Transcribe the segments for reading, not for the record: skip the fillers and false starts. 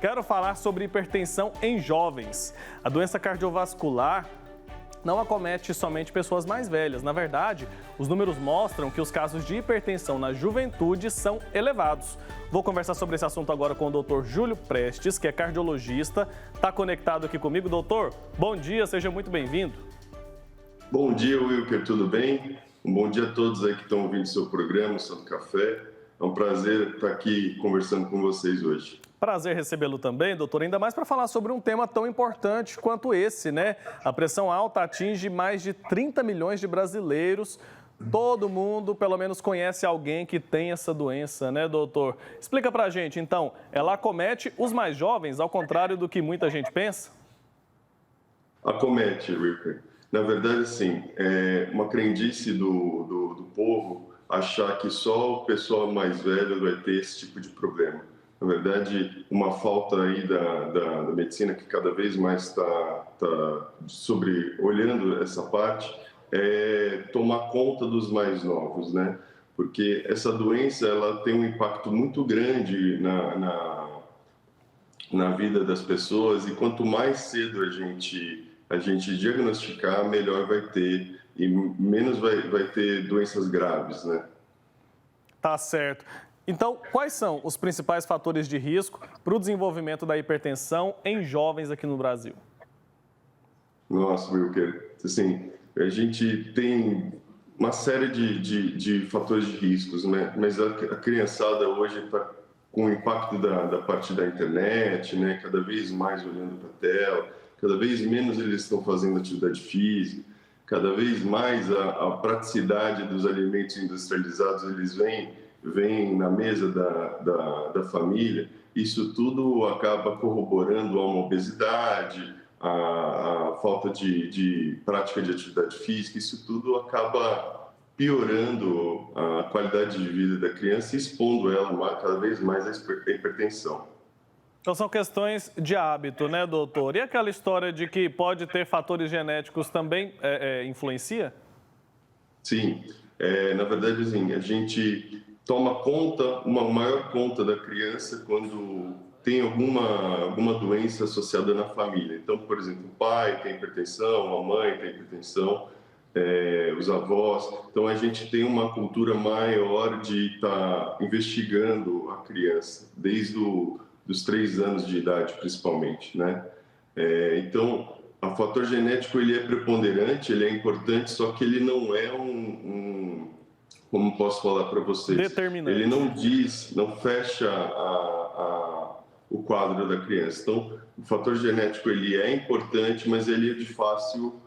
Quero falar sobre hipertensão em jovens. A doença cardiovascular não acomete somente pessoas mais velhas. Na verdade, os números mostram que os casos de hipertensão na juventude são elevados. Vou conversar sobre esse assunto agora com o Dr. Júlio Prestes, que é cardiologista. Está conectado aqui comigo, doutor? Bom dia, seja muito bem-vindo. Bom dia, Wilker, tudo bem? Um bom dia a todos aí que estão ouvindo seu programa, o Santo Café. É um prazer estar aqui conversando com vocês hoje. Prazer recebê-lo também, doutor, ainda mais para falar sobre um tema tão importante quanto esse, né? A pressão alta atinge mais de 30 milhões de brasileiros. Todo mundo, pelo menos, conhece alguém que tem essa doença, né, doutor? Explica pra gente, então, ela acomete os mais jovens, ao contrário do que muita gente pensa? Acomete, Wilker. Na verdade, sim, é uma crendice do povo achar que só o pessoal mais velho vai ter esse tipo de problema. Na verdade, uma falta aí da medicina que cada vez mais está olhando essa parte é tomar conta dos mais novos, né? Porque essa doença ela tem um impacto muito grande na vida das pessoas e quanto mais cedo a gente diagnosticar, melhor vai ter e menos vai ter doenças graves, né? Tá certo. Então, quais são os principais fatores de risco para o desenvolvimento da hipertensão em jovens aqui no Brasil? Nossa, Wilker, assim, a gente tem uma série de fatores de riscos, né? Mas a criançada hoje está com o impacto da parte da internet, né? Cada vez mais olhando para a tela, cada vez menos eles estão fazendo atividade física, cada vez mais a praticidade dos alimentos industrializados, eles vêm na mesa da família. Isso tudo acaba corroborando a uma obesidade, a falta de prática de atividade física, isso tudo acaba piorando a qualidade de vida da criança e expondo ela cada vez mais à hipertensão. Então são questões de hábito, né, doutor? E aquela história de que pode ter fatores genéticos também influencia? Sim, na verdade, assim, a gente toma conta, uma maior conta da criança quando tem alguma doença associada na família. Então, por exemplo, o pai tem hipertensão, a mãe tem hipertensão, os avós. Então, a gente tem uma cultura maior de estar investigando a criança, desde os 3 anos de idade, principalmente, né? Então, o fator genético ele é preponderante, ele é importante, só que ele não é como posso falar para vocês? Determinante. Ele não fecha o quadro da criança. Então, o fator genético ele é importante, mas ele é de fácil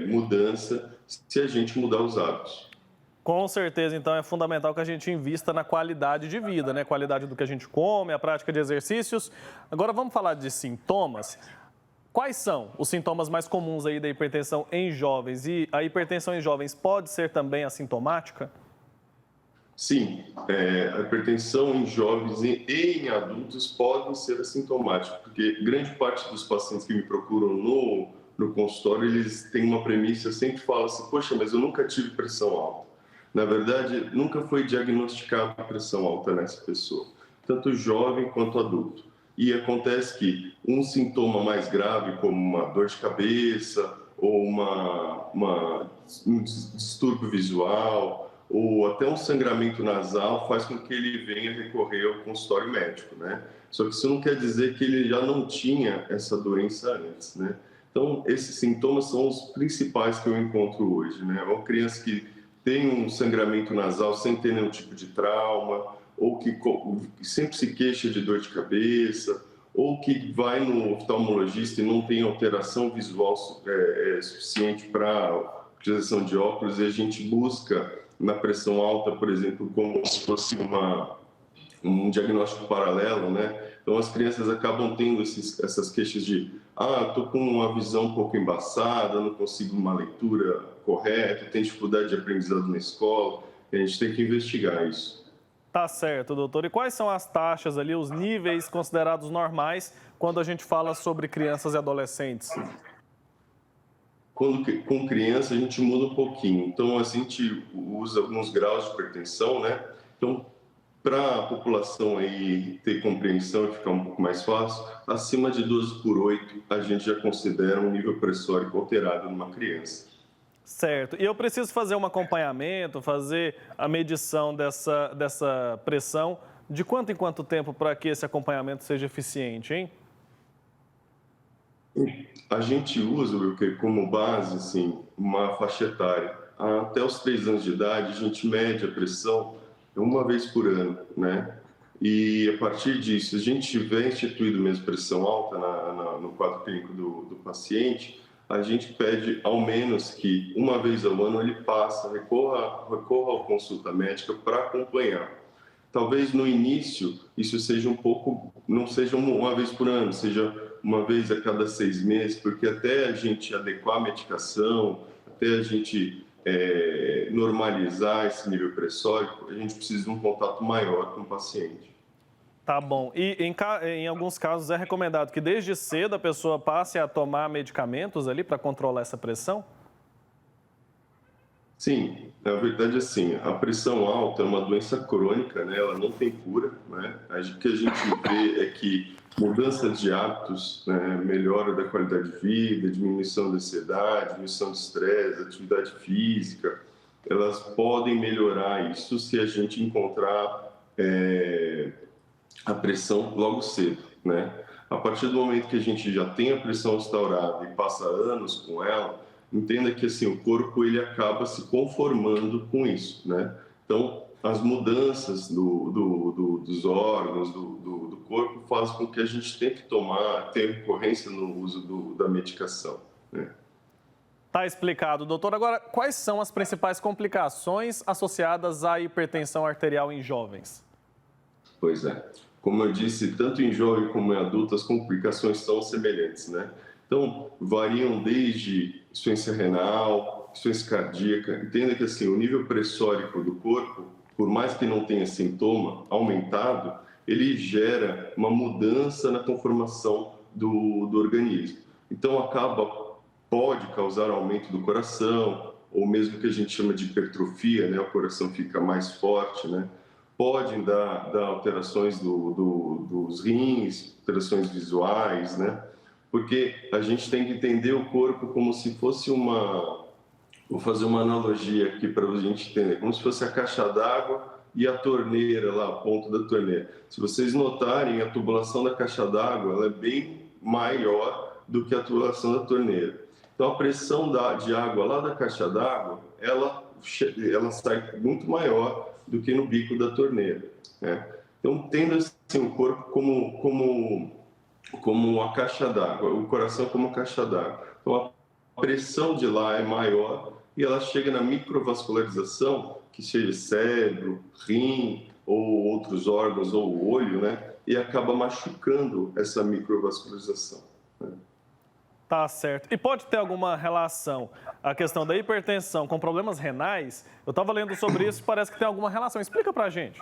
mudança se a gente mudar os hábitos. Com certeza, então, é fundamental que a gente invista na qualidade de vida, né? Qualidade do que a gente come, a prática de exercícios. Agora, vamos falar de sintomas. Quais são os sintomas mais comuns aí da hipertensão em jovens? E a hipertensão em jovens pode ser também assintomática? Sim, a hipertensão em jovens e em adultos pode ser assintomática, porque grande parte dos pacientes que me procuram no consultório, eles têm uma premissa, sempre falam assim, poxa, mas eu nunca tive pressão alta. Na verdade, nunca foi diagnosticada pressão alta nessa pessoa, tanto jovem quanto adulto. E acontece que um sintoma mais grave, como uma dor de cabeça ou um distúrbio visual ou até um sangramento nasal, faz com que ele venha recorrer ao consultório médico, né? Só que isso não quer dizer que ele já não tinha essa doença antes, né? Então, esses sintomas são os principais que eu encontro hoje, né? Uma criança que tem um sangramento nasal sem ter nenhum tipo de trauma, ou que sempre se queixa de dor de cabeça, ou que vai no oftalmologista e não tem alteração visual suficiente para utilização de óculos, e a gente busca na pressão alta, por exemplo, como se fosse um diagnóstico paralelo, né? Então as crianças acabam tendo essas queixas de estou com uma visão um pouco embaçada, não consigo uma leitura correta, tenho dificuldade de aprendizado na escola, e a gente tem que investigar isso. Tá certo, doutor. E quais são as taxas ali, os níveis considerados normais quando a gente fala sobre crianças e adolescentes? Com criança a gente muda um pouquinho. Então a gente usa alguns graus de hipertensão, né? Então Para a população aí ter compreensão e ficar um pouco mais fácil, acima de 12/8 a gente já considera um nível pressórico alterado numa criança. Certo. E eu preciso fazer um acompanhamento, fazer a medição dessa pressão de quanto em quanto tempo para que esse acompanhamento seja eficiente, hein? A gente usa, Wilker, como base, assim, uma faixa etária. Até os 3 anos de idade, a gente mede a pressão uma vez por ano, né? E a partir disso, se a gente tiver instituído mesmo pressão alta no quadro clínico do paciente, a gente pede ao menos que uma vez ao ano ele recorra à consulta médica para acompanhar. Talvez no início isso seja um pouco, não seja uma vez por ano, seja uma vez a cada 6 meses, porque até a gente adequar a medicação, até a gente normalizar esse nível pressórico, a gente precisa de um contato maior com o paciente. Tá bom. E em alguns casos é recomendado que desde cedo a pessoa passe a tomar medicamentos ali para controlar essa pressão? Sim, na verdade, assim, a pressão alta é uma doença crônica, né? Ela não tem cura, né? O que a gente vê é que mudança de hábitos, né? Melhora da qualidade de vida, diminuição da ansiedade, diminuição de estresse, atividade física, elas podem melhorar isso se a gente encontrar a pressão logo cedo, né? A partir do momento que a gente já tem a pressão instaurada e passa anos com ela, entenda que assim o corpo ele acaba se conformando com isso, né? Então as mudanças dos órgãos do corpo fazem com que a gente tenha que ter recorrência no uso da medicação, né? Tá explicado, doutor. Agora, quais são as principais complicações associadas à hipertensão arterial em jovens? Pois é. Como eu disse, tanto em jovem como em adulto, as complicações são semelhantes, né? Então, variam desde insuficiência renal, insuficiência cardíaca. Entenda que, assim, o nível pressórico do corpo, por mais que não tenha sintoma aumentado, ele gera uma mudança na conformação do organismo. Então, pode causar aumento do coração, ou mesmo que a gente chama de hipertrofia, né? O coração fica mais forte, né? Podem dar alterações dos rins, alterações visuais, né? Porque a gente tem que entender o corpo como se fosse vou fazer uma analogia aqui para a gente entender, como se fosse a caixa d'água e a torneira lá, a ponta da torneira. Se vocês notarem, a tubulação da caixa d'água ela é bem maior do que a tubulação da torneira. Então, a pressão de água lá da caixa d'água, ela sai muito maior do que no bico da torneira, né? Então, tendo assim, o corpo como a caixa d'água, o coração como a caixa d'água. Então, a pressão de lá é maior e ela chega na microvascularização, que seja cérebro, rim, ou outros órgãos, ou o olho, né? E acaba machucando essa microvascularização, né? Tá certo. E pode ter alguma relação a questão da hipertensão com problemas renais? Eu estava lendo sobre isso e parece que tem alguma relação. Explica pra gente.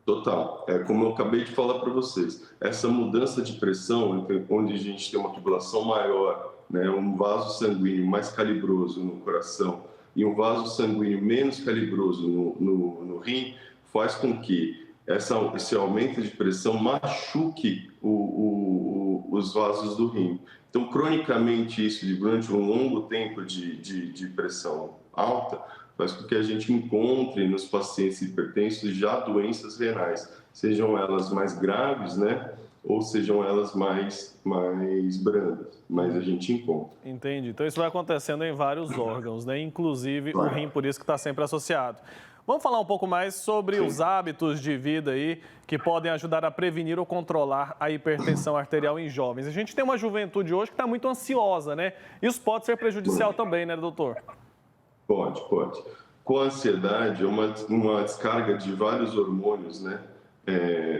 Total. É como eu acabei de falar para vocês. Essa mudança de pressão, onde a gente tem uma tubulação maior, né, um vaso sanguíneo mais calibroso no coração e um vaso sanguíneo menos calibroso no rim, faz com que esse aumento de pressão machuque os vasos do rim. Então, cronicamente, isso durante um longo tempo de pressão alta faz com que a gente encontre nos pacientes hipertensos já doenças renais, sejam elas mais graves, né, ou sejam elas mais brandas, mas a gente encontra. Entendi. Então, isso vai acontecendo em vários órgãos, né? Inclusive o rim, por isso que está sempre associado. Vamos falar um pouco mais sobre os hábitos de vida aí que podem ajudar a prevenir ou controlar a hipertensão arterial em jovens. A gente tem uma juventude hoje que está muito ansiosa, né? Isso pode ser prejudicial também, né, doutor? Pode. Com a ansiedade, é uma descarga de vários hormônios, né,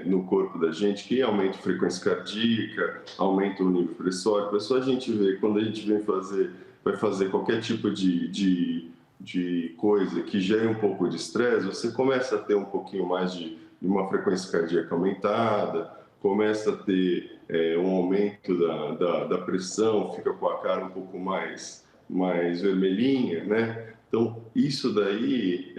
no corpo da gente, que aumenta a frequência cardíaca, aumenta o nível pressórico. É só a gente ver, quando a gente vai fazer qualquer tipo de coisa que gere um pouco de estresse, você começa a ter um pouquinho mais de uma frequência cardíaca aumentada, começa a ter um aumento da pressão, fica com a cara um pouco mais vermelhinha, né? Então, isso daí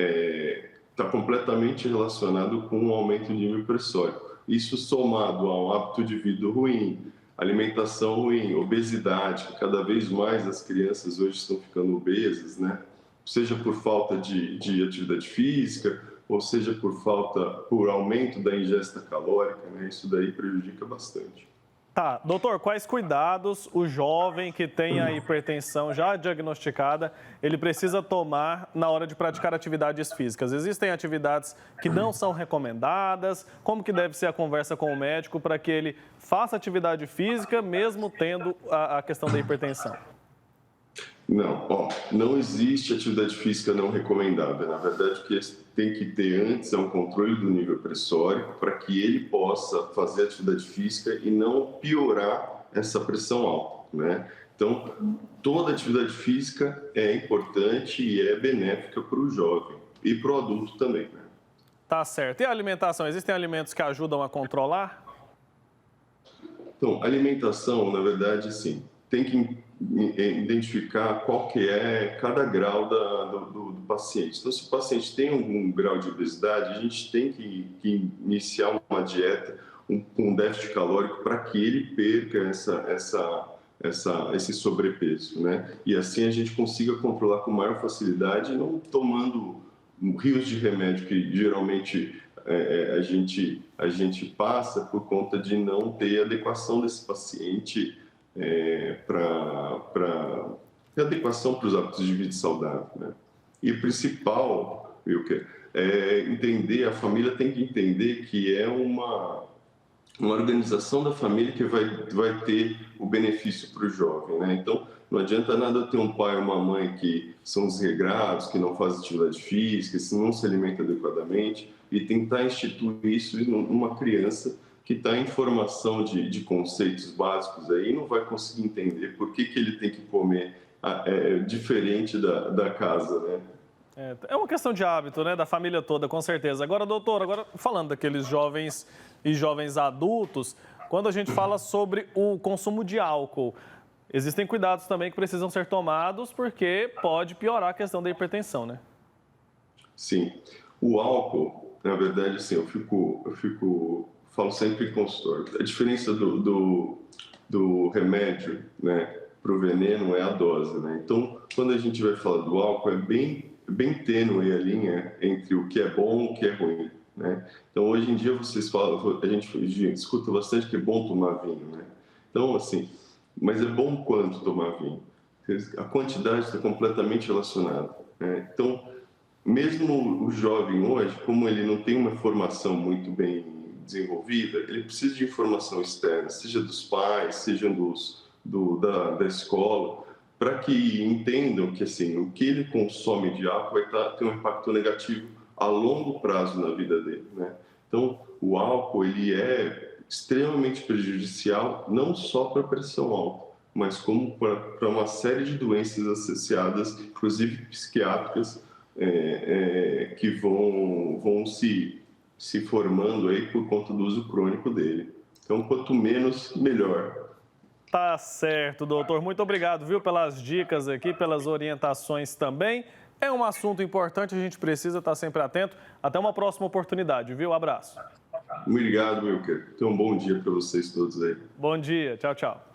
está completamente relacionado com o aumento de nível pressórico. Isso somado a um hábito de vida ruim, alimentação ruim, obesidade, que cada vez mais as crianças hoje estão ficando obesas, né? Seja por falta de atividade física, ou seja por aumento da ingesta calórica, né? Isso daí prejudica bastante. Tá, doutor, quais cuidados o jovem que tem a hipertensão já diagnosticada, ele precisa tomar na hora de praticar atividades físicas? Existem atividades que não são recomendadas? Como que deve ser a conversa com o médico para que ele faça atividade física mesmo tendo a questão da hipertensão? Não, ó, não existe atividade física não recomendada. Na verdade, o que tem que ter antes é um controle do nível pressórico para que ele possa fazer atividade física e não piorar essa pressão alta, né? Então, toda atividade física é importante e é benéfica para o jovem e para o adulto também, né? Tá certo. E a alimentação? Existem alimentos que ajudam a controlar? Então, alimentação, na verdade, sim, tem que identificar qual que é cada grau do paciente. Então, se o paciente tem algum grau de obesidade, a gente tem que iniciar uma dieta com déficit calórico para que ele perca esse sobrepeso, né? E assim a gente consiga controlar com maior facilidade, não tomando rios de remédio que geralmente a gente passa por conta de não ter adequação desse paciente para adequação para os hábitos de vida saudável, né? E o principal, Wilker, é entender, a família tem que entender que é uma organização da família que vai ter o benefício para o jovem, né? Então, não adianta nada ter um pai ou uma mãe que são desregrados, que não fazem atividade física, que não se alimentam adequadamente, e tentar instituir isso numa criança que está em formação de conceitos básicos aí, não vai conseguir entender por que ele tem que comer diferente da casa, né? É uma questão de hábito, né, da família toda, com certeza. Agora, doutor, falando daqueles jovens e jovens adultos, quando a gente fala sobre o consumo de álcool, existem cuidados também que precisam ser tomados porque pode piorar a questão da hipertensão, né? Sim. O álcool, na verdade, assim, falo sempre em consultório, a diferença do remédio, né, para o veneno é a dose, né? Então, quando a gente vai falar do álcool, é bem tênue a linha entre o que é bom e o que é ruim, né? Então, hoje em dia, vocês falam, a gente escuta bastante que é bom tomar vinho, né? Então, assim, mas é bom quanto tomar vinho? A quantidade está completamente relacionada, né? Então, mesmo o jovem hoje, como ele não tem uma formação muito bem desenvolvida, ele precisa de informação externa, seja dos pais, seja da escola, para que entendam que assim, o que ele consome de álcool vai ter um impacto negativo a longo prazo na vida dele, né? Então, o álcool ele é extremamente prejudicial não só para a pressão alta, mas como para uma série de doenças associadas, inclusive psiquiátricas, que vão se formando aí por conta do uso crônico dele. Então, quanto menos, melhor. Tá certo, doutor. Muito obrigado, viu, pelas dicas aqui, pelas orientações também. É um assunto importante, a gente precisa estar sempre atento. Até uma próxima oportunidade, viu? Abraço. Obrigado, Wilker. Tenha um bom dia para vocês todos aí. Bom dia. Tchau, tchau.